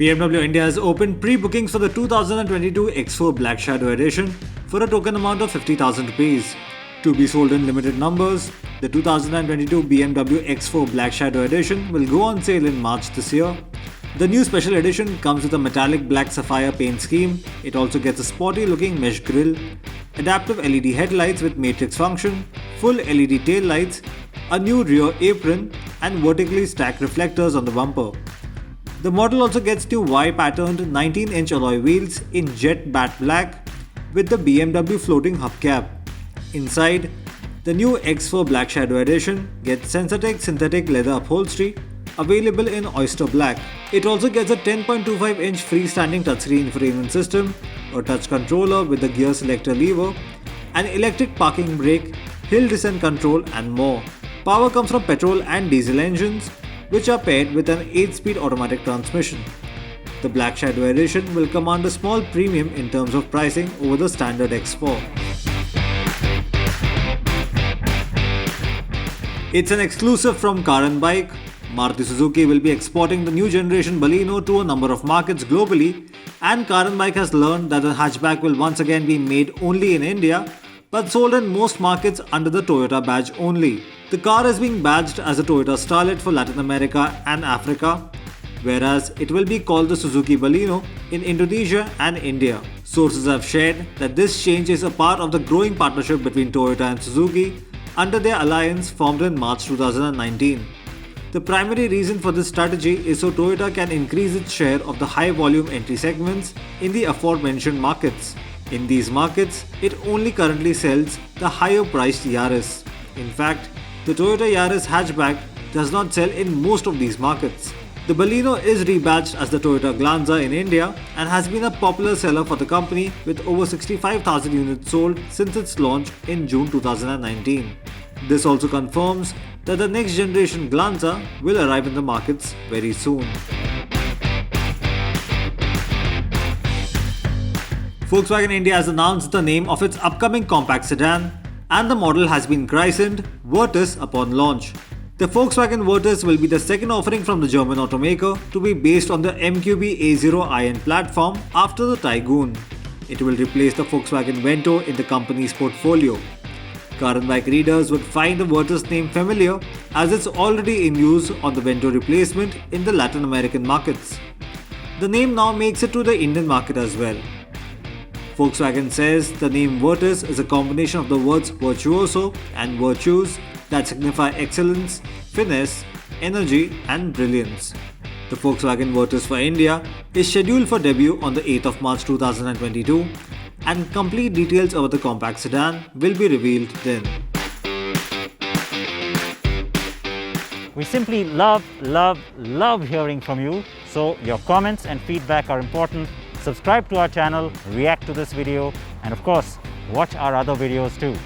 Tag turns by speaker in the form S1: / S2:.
S1: BMW India has opened pre-bookings for the 2022 X4 Black Shadow Edition for a token amount of 50,000 rupees. To be sold in limited numbers, the 2022 BMW X4 Black Shadow Edition will go on sale in March this year. The new special edition comes with a metallic black sapphire paint scheme. It also gets a sporty looking mesh grille, adaptive LED headlights with matrix function, full LED tail lights, a new rear apron and vertically stacked reflectors on the bumper. The model also gets two Y-patterned 19-inch alloy wheels in jet matte black with the BMW floating hubcap. Inside, the new X4 Black Shadow Edition gets Sensatec synthetic leather upholstery available in oyster black. It also gets a 10.25-inch freestanding touchscreen infotainment system, a touch controller with the gear selector lever, an electric parking brake, hill descent control and more. Power comes from petrol and diesel engines, which are paired with an 8-speed automatic transmission. The Black Shadow Edition will command a small premium in terms of pricing over the standard X4. It's an exclusive from Car and Bike. Maruti Suzuki will be exporting the new generation Baleno to a number of markets globally, and Car and Bike has learned that the hatchback will once again be made only in India, but sold in most markets under the Toyota badge only. The car is being badged as a Toyota Starlet for Latin America and Africa, whereas it will be called the Suzuki Baleno in Indonesia and India. Sources have shared that this change is a part of the growing partnership between Toyota and Suzuki under their alliance formed in March 2019. The primary reason for this strategy is so Toyota can increase its share of the high-volume entry segments in the aforementioned markets. In these markets, it only currently sells the higher-priced Yaris. In fact, the Toyota Yaris hatchback does not sell in most of these markets. The Baleno is rebadged as the Toyota Glanza in India and has been a popular seller for the company with over 65,000 units sold since its launch in June 2019. This also confirms that the next generation Glanza will arrive in the markets very soon. Volkswagen India has announced the name of its upcoming compact sedan, and the model has been christened Virtus upon launch. The Volkswagen Virtus will be the second offering from the German automaker to be based on the MQB A0iN platform after the Taygun. It will replace the Volkswagen Vento in the company's portfolio. Car and Bike readers would find the Virtus name familiar as it's already in use on the Vento replacement in the Latin American markets. The name now makes it to the Indian market as well. Volkswagen says the name Virtus is a combination of the words virtuoso and virtues that signify excellence, finesse, energy and brilliance. The Volkswagen Virtus for India is scheduled for debut on the 8th of March 2022, and complete details about the compact sedan will be revealed then.
S2: We simply love hearing from you. So your comments and feedback are important. Subscribe to our channel, react to this video, and of course, watch our other videos too.